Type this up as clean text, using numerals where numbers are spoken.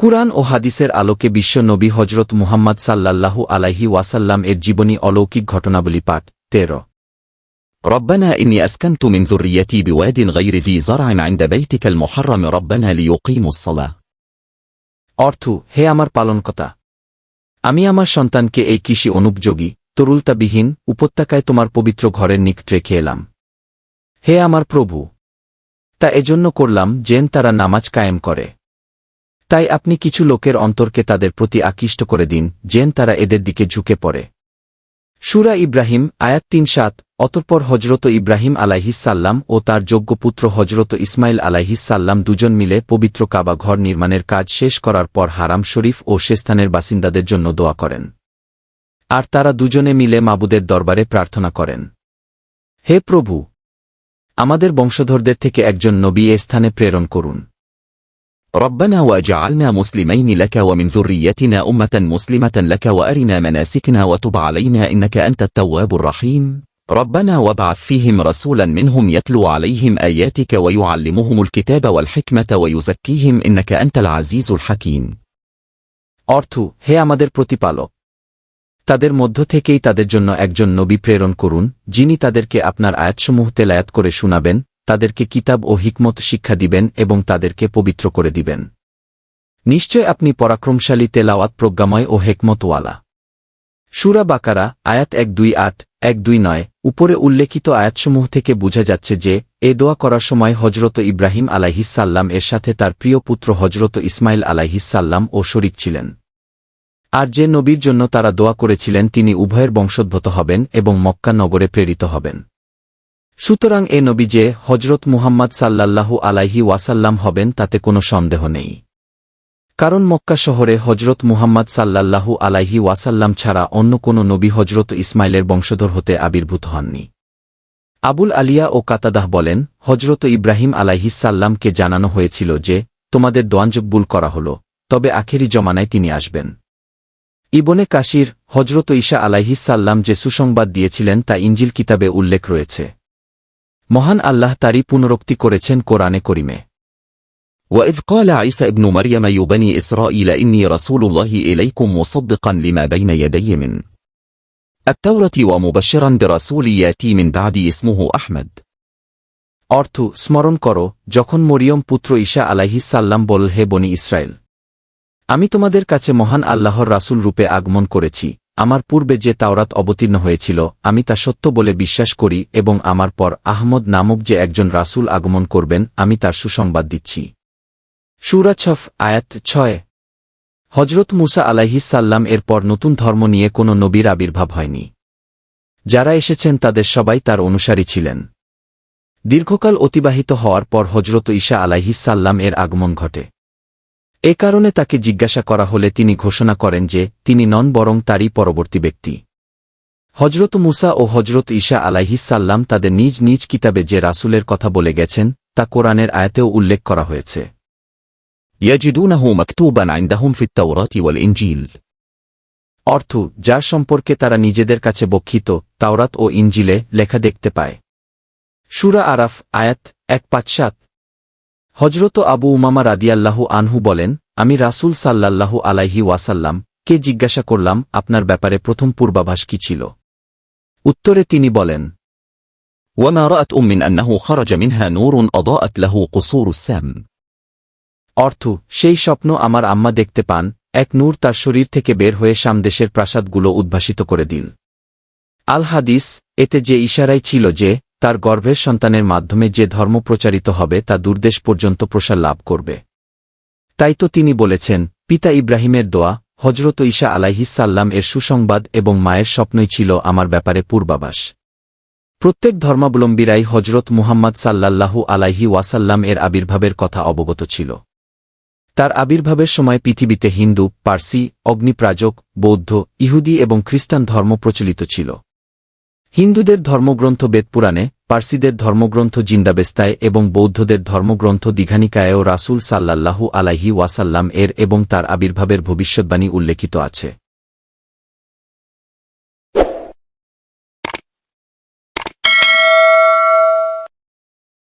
কুরআন ও হাদিসের আলোকে বিশ্ব নবী হজরত মুহাম্মদ সাল্লাল্লাহু আলাইহি ওয়াসাল্লাম এর জীবনী অলৌকিক ঘটনাবলী পাঠ 13 ربنا إني أسكنت من ذريتي بواد غير ذي زرع عند بيتك المحرم ربنا ليقيموا الصلاة অর্থ, হে আমার পালনকর্তা, আমি আমার সন্তানকে এই কৃষি অনুপযোগী তরুলতাবিহীন উপত্যকায় তোমার পবিত্র ঘরের নিকট রেখে এলাম। হে আমার প্রভু, তা এজন্য করলাম যেন তারা নামাজ কায়েম করে। তাই আপনি কিছু লোকের অন্তরকে তাদের প্রতি আকৃষ্ট করে দিন যেন তারা এদের দিকে ঝুঁকে পড়ে। সূরা ইব্রাহিম আয়াত ৩-৭। অতঃপর হজরত ইব্রাহিম আলাইহিসসাল্লাম ও তার যোগ্য পুত্র হজরত ইসমাইল আলাইহিসসাল্লাম দুজন মিলে পবিত্র কাবা ঘর নির্মাণের কাজ শেষ করার পর হারাম শরীফ ও সে স্থানের বাসিন্দাদের জন্য দোয়া করেন। আর তারা দুজনে মিলে মাবুদের দরবারে প্রার্থনা করেন, হে প্রভু, আমাদের বংশধরদের থেকে একজন নবী এ স্থানে প্রেরণ করুন। ربنا واجعلنا مسلمين لك ومن ذريتنا أمة مسلمة لك وأرنا مناسكنا وتب علينا إنك أنت التواب الرحيم ربنا وابعث فيهم رسولا منهم يتلو عليهم آياتك ويعلمهم الكتاب والحكمة ويزكيهم إنك أنت العزيز الحكيم অর্থ, হে আমাদের প্রতিপালক, তাদের মধ্য থেকেই তাদের জন্য একজন নবী প্রেরণ করুন, যিনি তাদেরকে আপনার আয়াতসমূহ তেলায়াত করে শোনাবেন, তাদেরকে কিতাব ও হিকমত শিক্ষা দিবেন এবং তাদেরকে পবিত্র করে দিবেন। নিশ্চয় আপনি পরাক্রমশালী, তেলাওয়াত প্রজ্ঞাময় ও হেকমতওয়ালা। সূরা বাকারা আয়াত 128-129। উপরে উল্লেখিত আয়াতসমূহ থেকে বোঝা যাচ্ছে যে এ দোয়া করার সময় হজরত ইব্রাহিম আলাইহিসসাল্লাম এর সাথে তার প্রিয় পুত্র হজরত ইসমাইল আলাইহিসসাল্লাম ও শরীক ছিলেন। আর যে নবীর জন্য তারা দোয়া করেছিলেন তিনি উভয়ের বংশোদ্ভূত হবেন এবং মক্কা নগরে প্রেরিত হবেন। সুতরাং এ নবী যে হজরত মুহাম্মদ সাল্লাল্লাহু আলাইহি ওয়াসাল্লাম হবেন তাতে কোনো সন্দেহ নেই, কারণ মক্কা শহরে হজরত মুহাম্মদ সাল্লাল্লাহু আলাইহি ওয়াসাল্লাম ছাড়া অন্য কোনো নবী হজরত ইসমাইলের বংশধর হতে আবির্ভূত হননি। আবুল আলিয়া ও কাতাদাহ বলেন, হজরত ইব্রাহিম আলাইহিসসাল্লামকে জানানো হয়েছিল যে তোমাদের দোয়াঞ্জকবুল করা হল, তবে আখেরি জমানায় তিনি আসবেন। ইবনে কাসির হজরত ঈসা আলাইহিসসাল্লাম যে সুসংবাদ দিয়েছিলেন তা ইনজিল কিতাবে উল্লেখ রয়েছে। মহান আল্লাহ তারই পুনরুক্তি করেছেন কোরআনে করিমে। وإذ قال عيسى ابن مريم يا بني إسرائيل إني رسول الله إليكم مصدقا لما بين يدي من التوراة ومبشرا برسول ياتي من بعدي اسمه أحمد অর্থ, স্মরণ করো যখন মরিয়ম পুত্র ঈসা আলাইহিসসাল্লাম বলল, হে বনি ইসরায়েল, আমি তোমাদের কাছে মহান আল্লাহর রাসূল রূপে আগমন করেছি। আমার পূর্বে যে তাওরাত অবতীর্ণ হয়েছিল আমি তা সত্য বলে বিশ্বাস করি এবং আমার পর আহমদ নামক যে একজন রাসূল আগমন করবেন আমি তার সুসংবাদ দিচ্ছি। সূরা ছফ আয়াত 6। হজরত মূসা আলাইহিসসাল্লাম এর পর নতুন ধর্ম নিয়ে কোনো নবীর আবির্ভাব হয়নি। যারা এসেছেন তাদের সবাই তার অনুসারী ছিলেন। দীর্ঘকাল অতিবাহিত হওয়ার পর হজরত ঈসা আলাইহিসসাল্লাম এর আগমন ঘটে। এ কারণে তাকে জিজ্ঞাসা করা হলে তিনি ঘোষণা করেন যে তিনি নন বরং তারই পরবর্তী ব্যক্তি। হজরত মূসা ও হজরত ঈসা আলাইহিসসাল্লাম তাদের নিজ নিজ কিতাবে যে রাসূলের কথা বলে গেছেন তা কোরআনের আয়াতেও উল্লেখ করা হয়েছে। يجدونه مكتوبا عندهم في التوراة والإنجيل অর্থ, যার সম্পর্কে তারা নিজেদের কাছে বক্ষিত তাওরাত ও ইনজিলে লেখা দেখতে পায়। সূরা আরাফ আয়াত 157। হজরত আবু উমামা রাদিয়াল্লাহু আনহু বলেন, আমি রাসূল সাল্লাল্লাহু আলাইহি ওয়াসাল্লাম কে জিজ্ঞাসা করলাম আপনার ব্যাপারে প্রথম পূর্বাভাস কি ছিল। উত্তরে তিনি বলেন, وما رأت من أنه خرج منها نور أضاءت له قصور السام অর্থ, সেই স্বপ্ন আমার আম্মা দেখতে পান, এক নূর তার শরীর থেকে বের হয়ে শামদেশের প্রাসাদগুলো উদ্ভাসিত করে দিল। আল হাদিস এতে যে ইশারাই ছিল যে তার গর্ভের সন্তানের মাধ্যমে যে ধর্ম প্রচারিত হবে তা দূরদেশ পর্যন্ত প্রসার লাভ করবে। তাই তো তিনি বলেছেন, পিতা ইব্রাহিমের দোয়া, হজরত ঈসা আলাইহিসসাল্লাম এর সুসংবাদ এবং মায়ের স্বপ্নই ছিল আমার ব্যাপারে পূর্বাভাস। প্রত্যেক ধর্মাবলম্বীরাই হজরত মুহাম্মদ সাল্লাল্লাহু আলাইহি ওয়াসাল্লাম এর আবির্ভাবের কথা অবগত ছিল। তার আবির্ভাবের সময় পৃথিবীতে হিন্দু, পার্সি, অগ্নিপ্রাজক, বৌদ্ধ, ইহুদি এবং খ্রিস্টান ধর্ম প্রচলিত ছিল। হিন্দুদের ধর্মগ্রন্থ বেদপুরাণে, পার্সিদের ধর্মগ্রন্থ জিন্দাবেস্তায় এবং বৌদ্ধদের ধর্মগ্রন্থ দীঘানিকায়েও রাসূল সাল্লাল্লাহু আলাইহি ওয়াসাল্লাম এর এবং তার আবির্ভাবের ভবিষ্যদ্বাণী উল্লেখিত আছে।